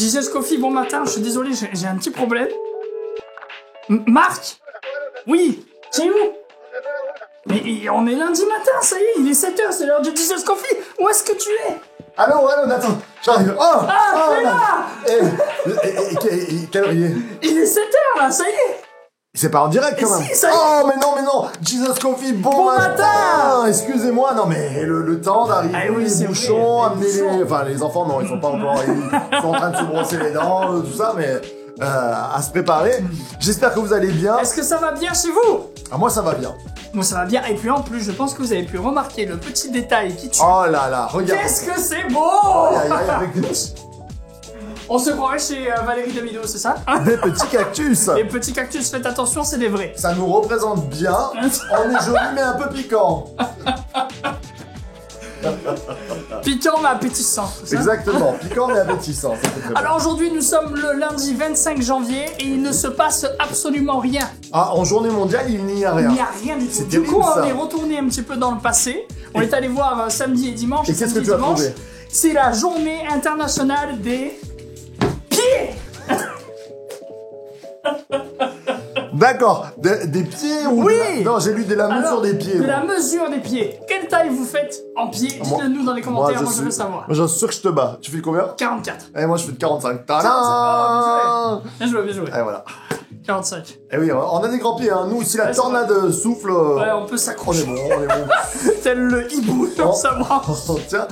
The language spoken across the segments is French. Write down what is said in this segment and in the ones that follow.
Jesus Coffee, bon matin, je suis désolé, j'ai un petit problème. Marc? Oui? C'est où? Mais on est lundi matin, ça y est, il est 7h, c'est l'heure de Jesus Coffee. Où est-ce que tu es? Allô, attends, j'arrive. T'es là! Quelle heure il est? Il est 7h là, ça y est! C'est pas en direct quand même. Si, ça y est. Oh mais non, Jesus Coffee, bon matin. Excusez-moi, non mais le temps d'arriver, Ah oui, les bouchons, vrai, amener les... Enfin les enfants non, ils sont pas encore... Ils sont en train de se brosser les dents, tout ça, mais à se préparer. J'espère que vous allez bien. Est-ce que ça va bien chez vous? Ah, moi ça va bien. Moi ça va bien, et puis en plus, je pense que vous avez pu remarquer le petit détail qui tue. Oh là là, regarde. Qu'est-ce que c'est beau! Aïe, aïe, avec des petits On se croirait chez Valérie Damido, c'est ça? cactus. Les petits cactus, faites attention, c'est des vrais. Ça nous représente bien. On est joli mais un peu piquant. Piquant mais appétissant, c'est ça? Exactement, piquant mais appétissant. Ça fait très bien. Alors aujourd'hui, nous sommes le lundi 25 janvier et il ne se passe absolument rien. Ah, en journée mondiale, il n'y a Il rien. n'y a rien du tout. C'est Du terrible, coup, on ça. est retourné un petit peu dans le passé. On est allé voir samedi et dimanche. Et qu'est-ce que Samedi tu as dimanche, trouvé? C'est la journée internationale des pieds. D'accord, des pieds ou Oui. Non, j'ai lu de la mesure Alors, des pieds. de moi. la mesure des pieds. Quelle taille vous faites en pieds? Moi- Dites-le nous dans les commentaires, moi je suis- veux savoir. Moi, j'en suis sûr que je te bats. Tu fais combien? 44. Eh, moi, je fais de 45. 45. Tadam. Bien joué, bien joué. Eh, voilà. 45. Eh oui, on a des grands pieds, hein. Nous, si la Ouais, c'est tornade souffle, Ouais, on peut on est s'accrocher. bon, on est bon. Tel le hibou dans Oh. sa branche. Tiens,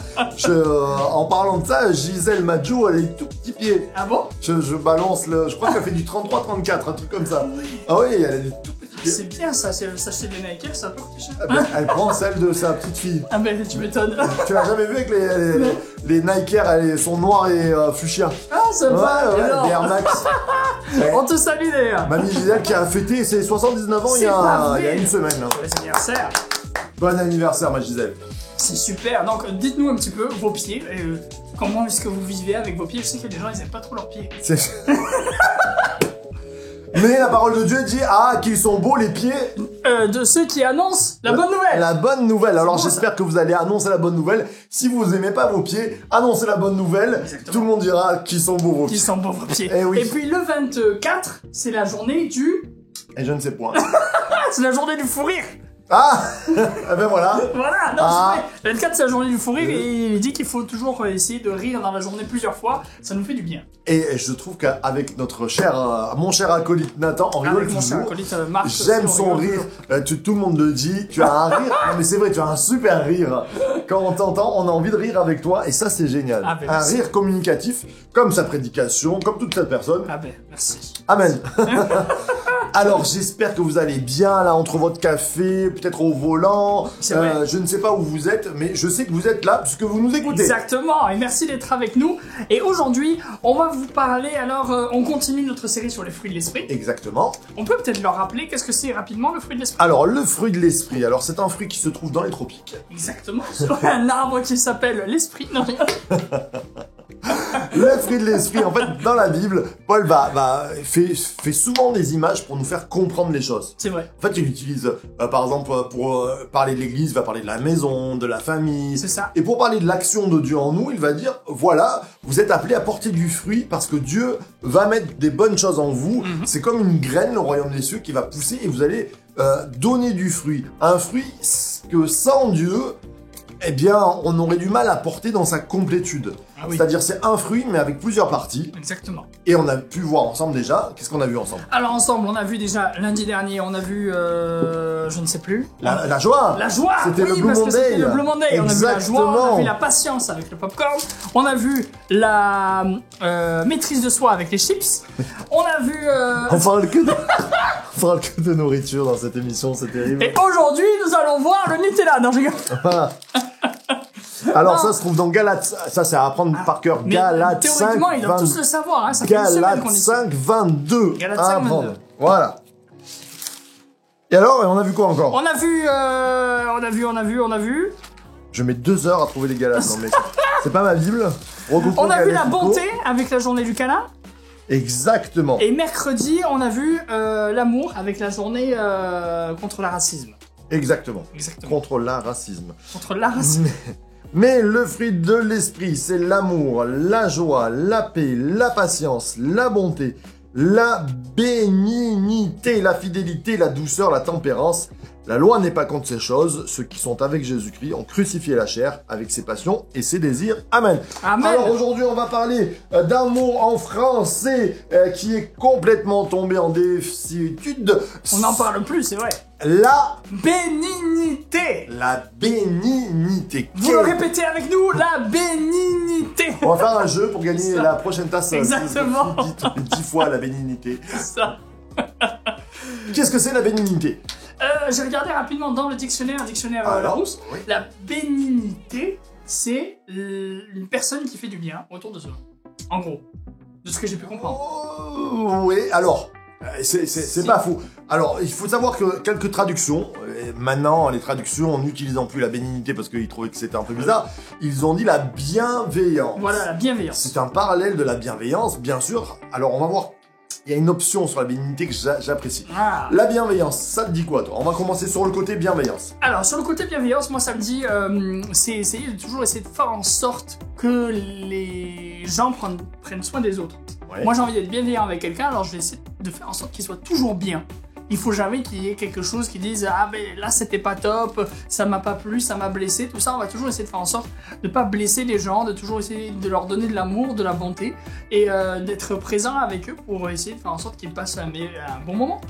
en parlant de ça, Gisèle Madjo, elle a des tout petits pieds. Ah bon? Je balance le... Je crois qu'elle fait du 33-34, un truc comme ça. Ah oui, elle a des tout petits pieds. C'est bien ça, c'est s'acheter des Nike, ça peut coûter cher. Eh ben, elle prend celle de sa petite fille. Ah ben tu m'étonnes. Tu l'as jamais vu avec les Nike Air, elles sont noires et fuchsia. Ah sympa, Ouais, alors. des Air Max. Ouais. On te salue d'ailleurs. Mamie Gisèle qui a fêté ses 79 ans il y C'est pas a vrai. une semaine. Là. Bon anniversaire. Bon anniversaire, ma Gisèle. C'est super. Donc dites-nous un petit peu vos pieds. Comment est-ce que vous vivez avec vos pieds? Je sais que les gens ils aiment pas trop leurs pieds. Mais la parole de Dieu dit qu'ils sont beaux les pieds. De ceux qui annoncent la bonne nouvelle. La bonne nouvelle. Alors bon, j'espère que vous allez annoncer la bonne nouvelle. Si vous aimez pas vos pieds, annoncez la bonne nouvelle. Exactement. Tout le monde dira qu'ils sont beaux vos Qui pieds. sont beaux vos pieds. Eh oui. Et puis le 24, c'est la journée du... Et je ne sais point. C'est la journée du fou rire. Ah eh ben voilà. Voilà, non, Ah. c'est vrai. Le 24, c'est la journée du fou rire et il dit qu'il faut toujours essayer de rire dans la journée plusieurs fois. Ça nous fait du bien. Et je trouve qu'avec notre cher, mon cher acolyte Nathan, on rigole Avec mon cher toujours. acolyte Marc. J'aime aussi, on son rigole rire. toujours. Tout le monde le dit. Tu as un rire. Non mais c'est vrai, tu as un super rire. Quand on t'entend, on a envie de rire avec toi et ça c'est génial. Ah ben, un merci. rire communicatif, comme sa prédication, comme toute cette personne. Ah ben, merci. Amen. Alors j'espère que vous allez bien là entre votre café, peut-être au volant. C'est vrai. Je ne sais pas où vous êtes, mais je sais que vous êtes là puisque vous nous écoutez. Exactement, et merci d'être avec nous. Et aujourd'hui, on va vous parler, alors on continue notre série sur les fruits de l'esprit. Exactement. On peut peut-être leur rappeler qu'est-ce que c'est rapidement le fruit de l'esprit. Alors le fruit de l'esprit. Alors c'est un fruit qui se trouve dans les tropiques. Exactement, sur un arbre qui s'appelle l'esprit. Non, rien. Le fruit de l'esprit, en fait, dans la Bible, Paul fait souvent des images pour nous faire comprendre les choses. C'est vrai, En fait, il utilise, par exemple, pour parler de l'église, il va parler de la maison, de la famille. c'est ça. Et pour parler de l'action de Dieu en nous, il va dire, voilà, vous êtes appelés à porter du fruit parce que Dieu va mettre des bonnes choses en vous. C'est comme une graine, le royaume des cieux, qui va pousser et vous allez donner du fruit. Un fruit que sans Dieu, eh bien, on aurait du mal à porter dans sa complétude. Ah oui. C'est-à-dire, c'est un fruit, mais avec plusieurs parties. Exactement. Et on a pu voir ensemble déjà. Qu'est-ce qu'on a vu ensemble? Alors ensemble, on a vu déjà lundi dernier, on a vu, je ne sais plus. La joie. La joie. C'était Oui, le Blue parce que Monday. c'était le Blue Monday. On a vu la joie, on Exactement. a vu la patience avec le popcorn, on a vu la maîtrise de soi avec les chips, on a vu... On parle que de... on parle que de nourriture dans cette émission, c'est terrible. Et aujourd'hui, nous allons voir le Nutella. Non, je rigole. Voilà. Alors Non. ça se trouve dans Galates, ça c'est à apprendre par cœur. Mais Galates 5, théoriquement, ils doivent 20... tous le savoir. Hein. Ça fait une semaine Galates qu'on est ici. 5, 22. Galates à 5, apprendre. 22. Voilà. Et alors, on a vu quoi encore? On a vu. Je mets 2 heures à trouver les Galates. Non mais c'est pas ma Bible. Regroupement On a vu la Galatico. bonté avec la journée du câlin. Exactement. Et mercredi, on a vu l'amour avec la journée contre le racisme. Exactement. Exactement. Contre le racisme. Contre le racisme. Mais le fruit de l'esprit, c'est l'amour, la joie, la paix, la patience, la bonté, la bénignité, la fidélité, la douceur, la tempérance. La loi n'est pas contre ces choses. Ceux qui sont avec Jésus-Christ ont crucifié la chair avec ses passions et ses désirs. Amen. Amen. Alors aujourd'hui, on va parler d'un mot en français qui est complètement tombé en désuétude. On n'en parle plus, c'est vrai. La Bénignité. bénignité. Vous le répétez avec nous, la bénignité. On va faire un jeu pour gagner Ça. la prochaine tasse. Exactement. 10 fois la bénignité. Ça. Qu'est-ce que c'est la bénignité? J'ai regardé rapidement dans le dictionnaire, un dictionnaire Alors, Larousse. oui. La bénignité, c'est une personne qui fait du bien autour de soi. En gros, de ce que j'ai pu comprendre. Oh, oui, alors, c'est pas faux. Alors, il faut savoir que quelques traductions, maintenant, les traductions, en n'utilisant plus la bénignité parce qu'ils trouvaient que c'était un peu bizarre, ils ont dit la bienveillance. Voilà, la bienveillance. C'est un parallèle de la bienveillance, bien sûr. Alors, on va voir. Il y a une option sur la bénignité que j'apprécie. Ah. La bienveillance, ça te dit quoi, toi? On va commencer sur le côté bienveillance. Alors, sur le côté bienveillance, moi, ça me dit, c'est essayer de toujours essayer de faire en sorte que les gens prennent soin des autres. Ouais. Moi, j'ai envie d'être bienveillant avec quelqu'un, alors je vais essayer de faire en sorte qu'il soit toujours bien. Il faut jamais qu'il y ait quelque chose qui dise ah ben là c'était pas top, ça m'a pas plu, ça m'a blessé, tout ça. On va toujours essayer de faire en sorte de pas blesser les gens, de toujours essayer de leur donner de l'amour, de la bonté et d'être présent avec eux pour essayer de faire en sorte qu'ils passent un bon moment.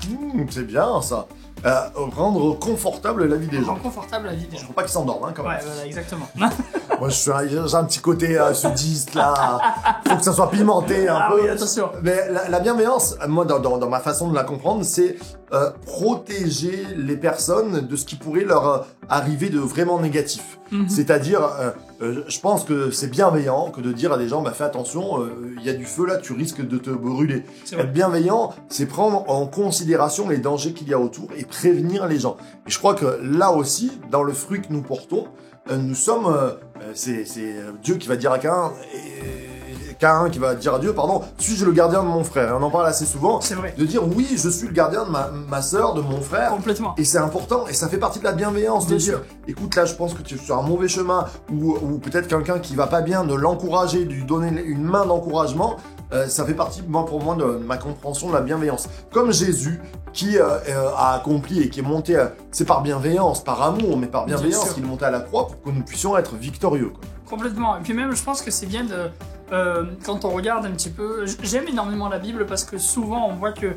C'est bien ça. Rendre confortable la vie des gens. Rendre confortable la vie des gens. Faut pas qu'ils s'endorment, hein, quand même. Ouais, voilà, exactement. Moi, j'ai un petit côté sudiste, là. Faut que ça soit pimenté un Ah peu. oui, attention. Mais la bienveillance, moi, dans ma façon de la comprendre, c'est protéger les personnes de ce qui pourrait leur arriver de vraiment négatif. C'est-à-dire, je pense que c'est bienveillant que de dire à des gens, bah fais attention, il y a du feu là, tu risques de te brûler. Être bienveillant, c'est prendre en considération les dangers qu'il y a autour et prévenir les gens. Et je crois que là aussi, dans le fruit que nous portons, nous sommes, c'est Dieu qui va dire à Caïn qui va dire à Dieu, pardon, suis-je le gardien de mon frère? Et on en parle assez souvent. C'est vrai. De dire, oui, je suis le gardien de ma sœur, de mon frère. Complètement. Et c'est important, et ça fait partie de la bienveillance, de dire, écoute, là, je pense que tu es sur un mauvais chemin, ou peut-être quelqu'un qui va pas bien, de l'encourager, de lui donner une main d'encouragement. Ça fait partie, pour moi, de ma compréhension de la bienveillance. Comme Jésus, qui a accompli et qui est monté, c'est par bienveillance, par amour, mais par bienveillance qu'il est monté à la croix pour que nous puissions être victorieux, quoi. Complètement. Et puis même, je pense que c'est bien de... quand on regarde un petit peu... J'aime énormément la Bible parce que souvent, on voit que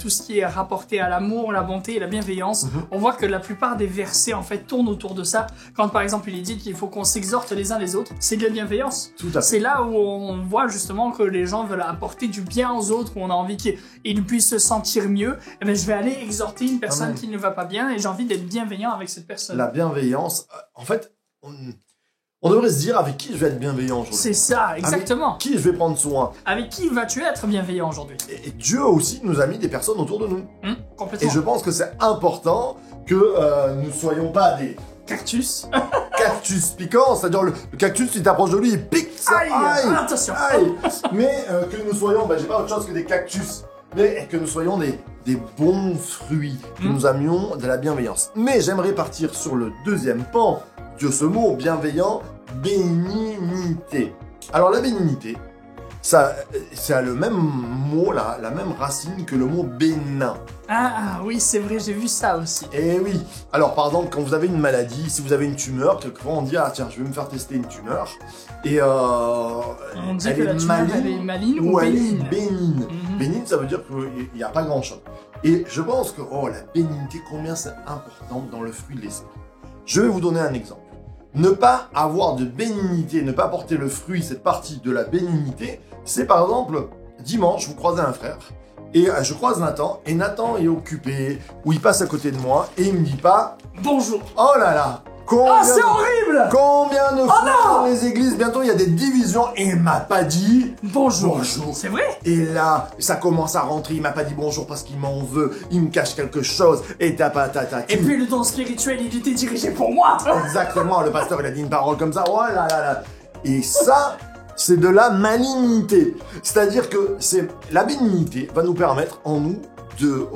tout ce qui est rapporté à l'amour, la bonté et la bienveillance, on voit que la plupart des versets, en fait, tournent autour de ça. Quand, par exemple, il est dit qu'il faut qu'on s'exhorte les uns les autres, c'est de la bienveillance. Tout à fait. C'est là où on voit justement que les gens veulent apporter du bien aux autres, où on a envie qu'ils puissent se sentir mieux. Et bien, je vais aller exhorter une personne qui ne va pas bien et j'ai envie d'être bienveillant avec cette personne. La bienveillance, en fait... On devrait se dire avec qui je vais être bienveillant aujourd'hui. C'est ça, exactement. Avec qui je vais prendre soin. Avec qui vas-tu être bienveillant aujourd'hui? Et Dieu aussi nous a mis des personnes autour de nous. Complètement. Et je pense que c'est important que nous ne soyons pas des cactus. Cactus piquants, c'est-à-dire le cactus, tu t'approches de lui, il pique ça. Aïe, attention. Aïe. Mais que nous soyons, j'ai pas autre chose que des cactus, mais que nous soyons des bons fruits, que nous amions de la bienveillance. Mais j'aimerais partir sur le deuxième pan de ce mot bienveillant, bénignité. Alors la bénignité, ça a le même mot, la même racine que le mot bénin. Ah oui, c'est vrai, j'ai vu ça aussi. Eh oui. Alors par exemple, quand vous avez une maladie, si vous avez une tumeur, quelquefois on dit ah tiens, je vais me faire tester une tumeur. Et on dit que la tumeur elle est maligne ou elle bénigne. est bénigne. Bénigne, ça veut dire qu'il n'y a pas grand chose. Et je pense que la bénignité, combien c'est important dans le fruit de l'esprit. Je vais vous donner un exemple. Ne pas avoir de bénignité, ne pas porter le fruit, cette partie de la bénignité, c'est par exemple, dimanche, vous croisez un frère, et je croise Nathan, et Nathan est occupé, ou il passe à côté de moi, et il me dit pas « Bonjour ». Oh là là, c'est horrible. Combien de fois dans les églises, bientôt il y a des divisions, et il m'a pas dit bonjour. C'est vrai. Et là, ça commence à rentrer, il m'a pas dit bonjour parce qu'il m'en veut, il me cache quelque chose, et Et puis le don spirituel, il était dirigé pour moi. Exactement, le pasteur il a dit une parole comme ça, oh là là là. Et ça, c'est de la malignité. C'est-à-dire que la bénignité va nous permettre en nous de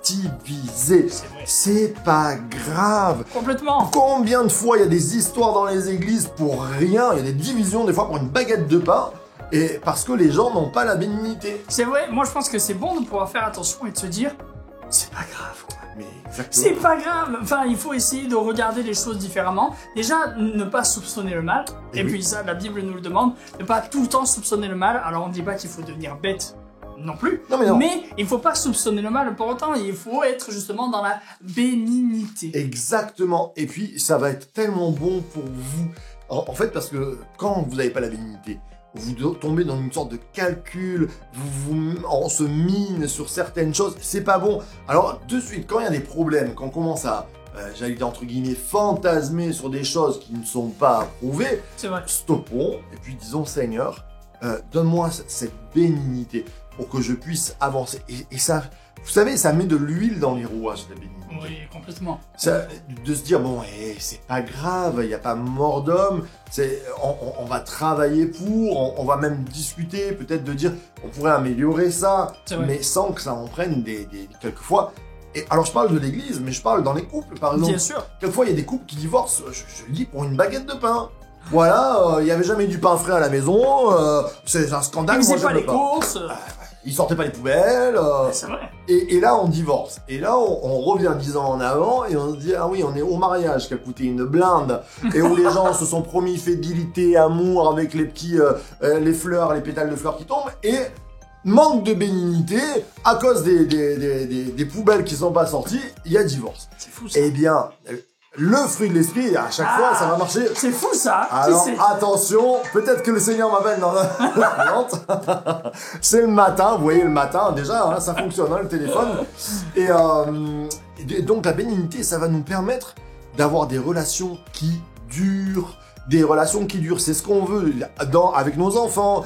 relativiser. C'est vrai. C'est pas grave. Complètement. Combien de fois il y a des histoires dans les églises pour rien, il y a des divisions des fois pour une baguette de pain, et parce que les gens n'ont pas la bénignité. C'est vrai, moi je pense que c'est bon de pouvoir faire attention et de se dire, c'est pas grave, quoi. Mais exactement. C'est pas grave. Enfin, il faut essayer de regarder les choses différemment. Déjà, ne pas soupçonner le mal. Et oui. puis ça, la Bible nous le demande. Ne pas tout le temps soupçonner le mal. Alors on dit pas qu'il faut devenir bête non plus. Non, mais non. Mais il faut pas soupçonner le mal pour autant. Il faut être justement dans la bénignité. Exactement. Et puis, ça va être tellement bon pour vous. En fait, parce que quand vous n'avez pas la bénignité, vous tombez dans une sorte de calcul, on se mine sur certaines choses, c'est pas bon. Alors, de suite, quand il y a des problèmes, quand on commence à, j'allais dire entre guillemets, fantasmer sur des choses qui ne sont pas approuvées, C'est vrai. stoppons, et puis disons, Seigneur, donne-moi cette bénignité pour que je puisse avancer. Et ça, vous savez, ça met de l'huile dans les rouages, la bénignité. Oui, complètement. Ça, de se dire, bon, c'est pas grave, il n'y a pas mort d'homme, on va travailler pour, on va même discuter, peut-être de dire, on pourrait améliorer ça, C'est vrai. mais sans que ça en prenne quelquefois. Et alors, je parle de l'église, mais je parle dans les couples, par exemple. Bien sûr. Quelquefois, il y a des couples qui divorcent, je le dis, pour une baguette de pain. Voilà, il n'y avait jamais du pain frais à la maison, c'est un scandale. Ils faisaient moi, pas j'aime les courses. Ils sortaient pas les poubelles. C'est vrai. Et là, on divorce. Et là, on revient 10 ans en avant et on se dit, ah oui, on est au mariage qui a coûté une blinde et où les gens se sont promis fidélité, amour avec les petits, les fleurs, les pétales de fleurs qui tombent et manque de bénignité à cause des poubelles qui sont pas sorties, il y a divorce. C'est fou ça. Eh bien, le fruit de l'esprit, à chaque fois, ça va marcher. C'est fou ça. Alors Qui sait attention, peut-être que le Seigneur m'appelle dans la plante. C'est le matin, vous voyez le matin déjà, hein, ça fonctionne hein, le téléphone. Et donc la bénignité, ça va nous permettre d'avoir des relations qui durent. Des relations qui durent, c'est ce qu'on veut avec nos enfants,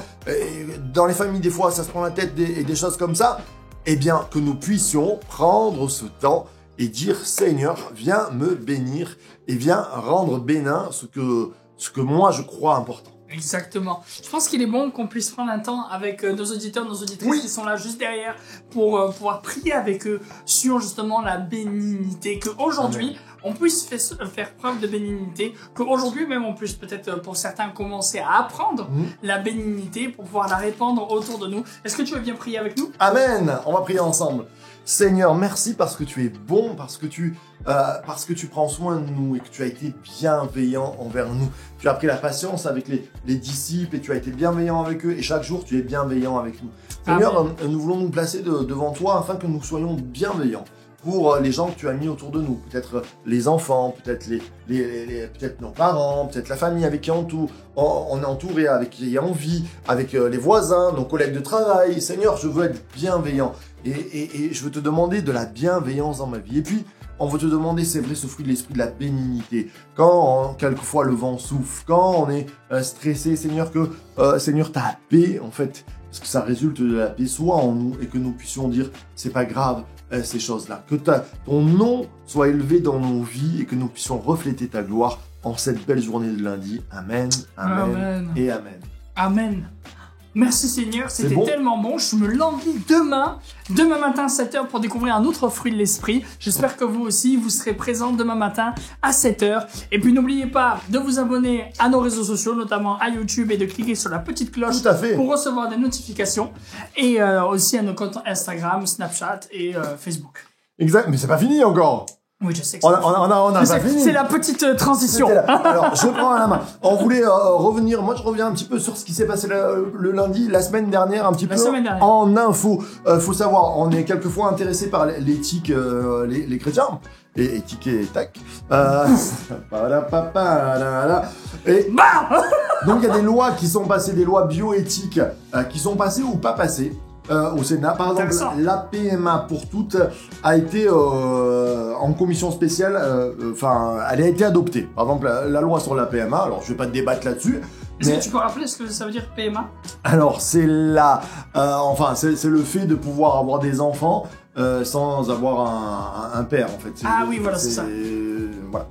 dans les familles des fois ça se prend la tête et des choses comme ça. Eh bien que nous puissions prendre ce temps et dire Seigneur, viens me bénir et viens rendre bénin ce que moi je crois important. Exactement. Je pense qu'il est bon qu'on puisse prendre un temps avec nos auditeurs, nos auditrices Oui. qui sont là juste derrière pour pouvoir prier avec eux sur justement la bénignité. Qu'aujourd'hui, on puisse faire preuve de bénignité. Qu'aujourd'hui même, on puisse peut-être pour certains commencer à apprendre la bénignité pour pouvoir la répandre autour de nous. Est-ce que tu veux bien prier avec nous? Amen. On va prier ensemble. Seigneur, merci parce que tu es bon, parce que tu prends soin de nous et que tu as été bienveillant envers nous. Tu as pris la patience avec les disciples et tu as été bienveillant avec eux et chaque jour tu es bienveillant avec nous. Seigneur, nous voulons nous placer devant toi afin que nous soyons bienveillants pour les gens que tu as mis autour de nous. Peut-être les enfants, peut-être peut-être nos parents, peut-être la famille avec qui on est entouré, avec qui on vit, avec les voisins, nos collègues de travail. Seigneur, je veux être bienveillant. Et je veux te demander de la bienveillance dans ma vie. Et puis, on veut te demander, c'est vrai, ce fruit de l'esprit de la bénignité. Quand, quelquefois, le vent souffle, quand on est stressé, Seigneur, Seigneur, ta paix, en fait, parce que ça résulte de la paix, soit en nous, et que nous puissions dire, c'est pas grave, ces choses-là. Que ton nom soit élevé dans nos vies, et que nous puissions refléter ta gloire en cette belle journée de lundi. Amen, amen, Amen. et amen. Amen. Merci Seigneur, c'était bon. tellement bon. Je me l'envie demain matin à 7h pour découvrir un autre fruit de l'esprit. J'espère que vous aussi, vous serez présents demain matin à 7h. Et puis n'oubliez pas de vous abonner à nos réseaux sociaux, notamment à YouTube, et de cliquer sur la petite cloche Tout à fait. pour recevoir des notifications. Et aussi à nos comptes Instagram, Snapchat et Facebook. Exact, mais c'est pas fini encore. Oui, je sais que On a pas fini. c'est la petite transition. C'était là. Alors, je prends la main. On voulait revenir. Moi, je reviens un petit peu sur ce qui s'est passé le lundi, la semaine dernière, un petit peu semaine dernière. en info. Faut savoir, on est quelquefois intéressé par l'éthique, les chrétiens. Et éthique et tac. Et Bah donc, il y a des lois qui sont passées, des lois bioéthiques qui sont passées ou pas passées. Au Sénat. Par exemple, Intéressant. la PMA pour toutes a été en commission spéciale, elle a été adoptée. Par exemple, la loi sur la PMA, alors je vais pas débattre là-dessus. Est-ce Mais que tu peux rappeler ce que ça veut dire PMA? alors c'est c'est le fait de pouvoir avoir des enfants sans avoir un père en fait. Ah oui, voilà, c'est ça. Voilà.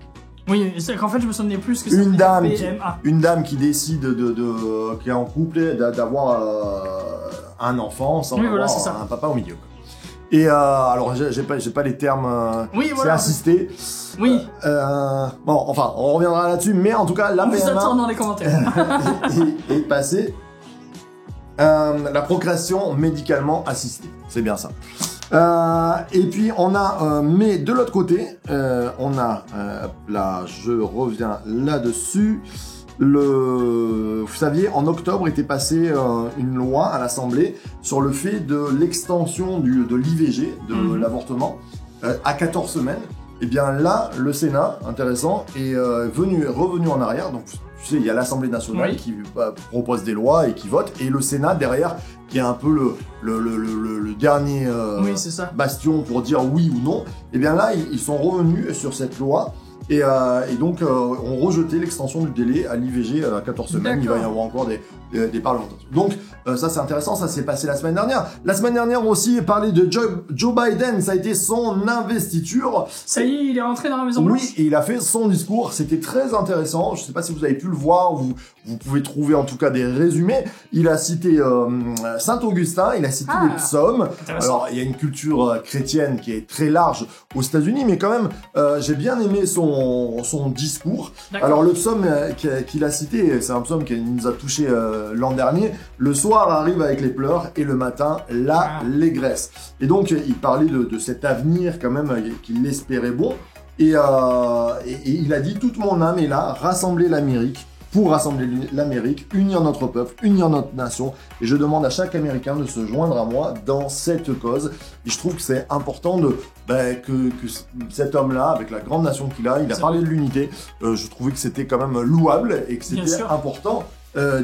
Oui, c'est qu'en fait, je me souvenais plus ce que ça veut Une dire dame, PMA. une dame qui décide qui est en couple d'avoir un enfant sans Oui, voilà, avoir c'est ça. un papa au milieu. Et alors, j'ai pas les termes. Oui, C'est voilà. assisté. Oui. Bon, enfin, on reviendra là-dessus, mais en tout cas, la On vous attend PMA dans les commentaires. est passée. La procréation médicalement assistée, c'est bien ça. Et puis on a, mais de l'autre côté, on a, là, je reviens là-dessus. Vous saviez, en octobre était passée une loi à l'Assemblée sur le fait de l'extension de l'IVG, de l'avortement, à 14 semaines. Et bien là, le Sénat, intéressant, est revenu en arrière. Donc, tu sais, il y a l'Assemblée nationale qui propose des lois et qui vote, et le Sénat derrière, qui est un peu le dernier bastion pour dire oui ou non. Et bien là, ils sont revenus sur cette loi. Et donc, on rejeté l'extension du délai à l'IVG à 14 semaines. Il va y avoir encore des parlementaires. Donc, ça c'est intéressant, ça s'est passé la semaine dernière. La semaine dernière aussi, parler de Joe Biden, ça a été son investiture. Ça y est, il est rentré dans la Maison Blanche. Oui, et il a fait son discours, c'était très intéressant. Je sais pas si vous avez pu le voir, vous pouvez trouver en tout cas des résumés. Il a cité Saint-Augustin, il a cité les psaumes. Alors, il y a une culture chrétienne qui est très large aux États-Unis, mais quand même, j'ai bien aimé son discours. Alors, le psaume qu'il a cité, c'est un psaume qui nous a touché l'an dernier. Le soir arrive avec les pleurs et le matin l'allégresse. Et donc il parlait de cet avenir quand même qu'il espérait bon. Et il a dit: toute mon âme est là, rassembler l'Amérique, pour rassembler l'Amérique, unir notre peuple, unir notre nation. Et je demande à chaque Américain de se joindre à moi dans cette cause. Et je trouve que c'est important que cet homme-là, avec la grande nation qu'il a, il a parlé de l'unité. Je trouvais que c'était quand même louable et que c'était important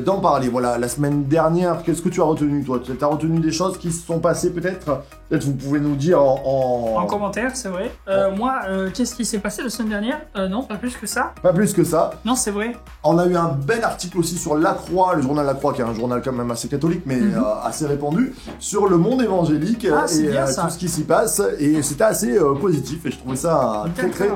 d'en parler. Voilà, la semaine dernière, qu'est-ce que tu as retenu, toi? Tu as retenu des choses qui se sont passées, peut-être vous pouvez nous dire en commentaire, c'est vrai. Moi, qu'est-ce qui s'est passé la semaine dernière? Non, pas plus que ça. Pas plus que ça. Non, c'est vrai. On a eu un bel article aussi sur La Croix, le journal La Croix, qui est un journal quand même assez catholique, mais assez répandu, sur le monde évangélique et tout ce qui s'y passe. Et c'était assez positif, et je trouvais ça très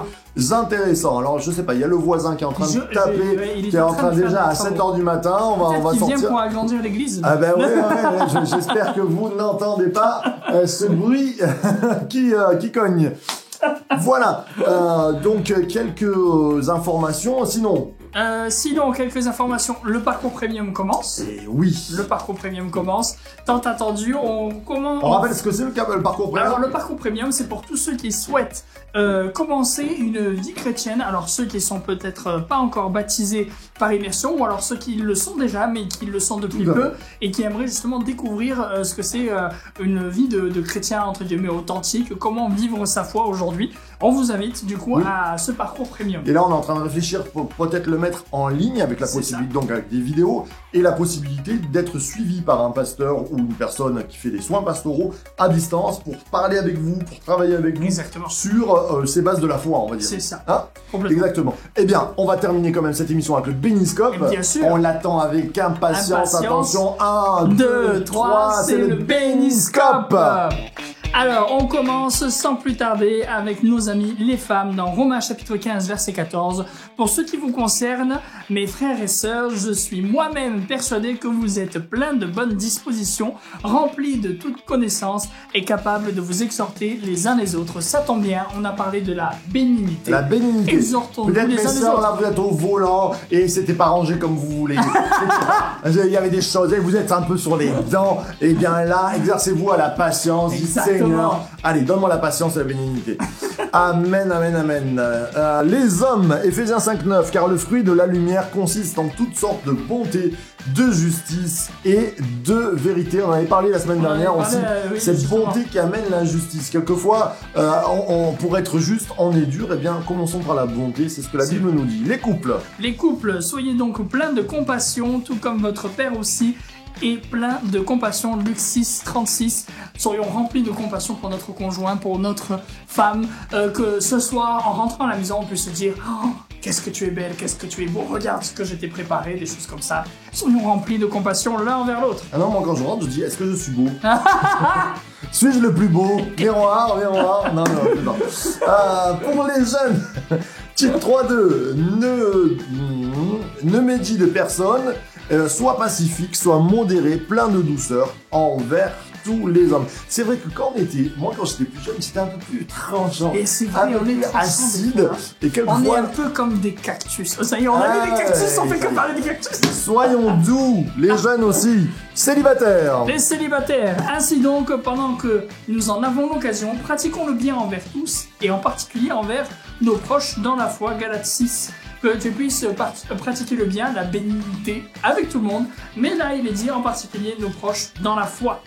intéressant. Alors, je sais pas, il y a le voisin qui est en train de taper, qui est en train déjà à 7h du matin, on va sortir. Vient pour agrandir l'église. Ah ben ouais, j'espère que vous n'entendez pas ce bruit qui cogne. Voilà, donc quelques informations, sinon, quelques informations. Le parcours premium commence. Et oui. Le parcours premium commence. Tant attendu, on rappelle ce que c'est le parcours premium. Alors, le parcours premium, c'est pour tous ceux qui souhaitent commencer une vie chrétienne. Alors, ceux qui sont peut-être pas encore baptisés par immersion, ou alors ceux qui le sont déjà, mais qui le sont depuis peu, et qui aimeraient justement découvrir ce que c'est une vie de chrétien, entre guillemets, authentique, comment vivre sa foi aujourd'hui. On vous invite, du coup, à ce parcours premium. Et là, on est en train de réfléchir pour peut-être le mettre en ligne avec la possibilité, donc avec des vidéos, et la possibilité d'être suivi par un pasteur ou une personne qui fait des soins pastoraux à distance pour parler avec vous, pour travailler avec vous. Exactement. Sur ces bases de la foi, on va dire. C'est ça. Hein? Exactement. Eh bien, on va terminer quand même cette émission avec le Béniscope. Bien sûr. On l'attend avec impatience. Attention, 1, 2, 3, c'est le Béniscope. Alors, on commence sans plus tarder avec nos amis les femmes dans Romains chapitre 15 verset 14. Pour ce qui vous concerne, mes frères et sœurs, je suis moi-même persuadé que vous êtes pleins de bonnes dispositions, remplis de toute connaissance et capables de vous exhorter les uns les autres. Ça tombe bien, on a parlé de la bénignité. La bénignité. Exhortons-nous Peut-être les mes uns les sœurs, autres. là, vous êtes au volant et c'était pas rangé comme vous voulez. Il y avait des choses, et vous êtes un peu sur les dents. Et bien là, exercez-vous à la patience du Seigneur. Allez, donne-moi la patience et la bénignité. Amen, amen, amen. Les hommes, Éphésiens 5:9, car le fruit de la lumière consiste en toutes sortes de bonté, de justice et de vérité. On en avait parlé la semaine dernière aussi. Cette bonté qui amène la justice. Quelquefois, pour être juste, on est dur. Eh bien, commençons par la bonté. C'est ce que la Bible nous dit. Les couples. Les couples, soyez donc pleins de compassion, tout comme votre Père aussi et plein de compassion. Luc 6:36. Soyons remplis de compassion pour notre conjoint, pour notre femme, que ce soir, en rentrant à la maison, on puisse se dire oh, qu'est-ce que tu es belle, qu'est-ce que tu es beau, regarde ce que je t'ai préparé, des choses comme ça. Soyons remplis de compassion l'un envers l'autre. Ah non, moi quand je rentre, je dis est-ce que je suis beau? Suis-je le plus beau? Miroir, miroir. Non. Pour les jeunes, titre 3.2, ne médis de personne. Soit pacifique, soit modéré, plein de douceur, envers tous les hommes. C'est vrai que quand quand j'étais plus jeune, c'était un peu plus tranchant. Et c'est un vrai, peu on est plus tranchant acide. des fois. Et On est quelquefois, un peu comme des cactus. Ça y est, on a mis des cactus, on fait que parler des cactus. soyons doux, les jeunes aussi, célibataires. Les célibataires, ainsi donc, pendant que nous en avons l'occasion, pratiquons le bien envers tous, et en particulier envers nos proches dans la foi, Galates 6. Que tu puisses pratiquer le bien, la bénignité avec tout le monde, mais là il est dit en particulier nos proches dans la foi.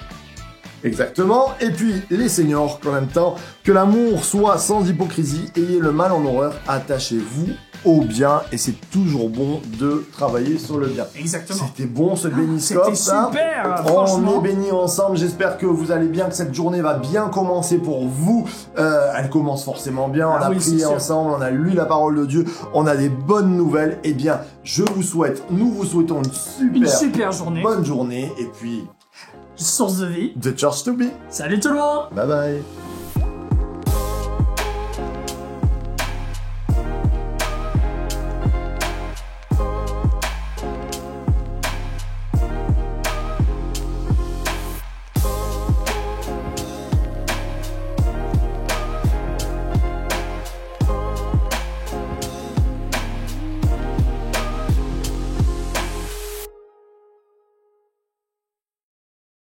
Exactement. Et puis, les seniors, qu'en même temps, que l'amour soit sans hypocrisie, ayez le mal en horreur, attachez-vous au bien, et c'est toujours bon de travailler sur le bien. Exactement. C'était bon ce béniscope. C'était super, On franchement. est bénis ensemble, j'espère que vous allez bien, que cette journée va bien commencer pour vous. Elle commence forcément bien, on a oui, prié c'est sûr. ensemble, on a lu la parole de Dieu, on a des bonnes nouvelles. Eh bien, nous vous souhaitons Une super journée. bonne journée, et puis, Source de vie. the church to be. Salut tout le monde. Bye bye.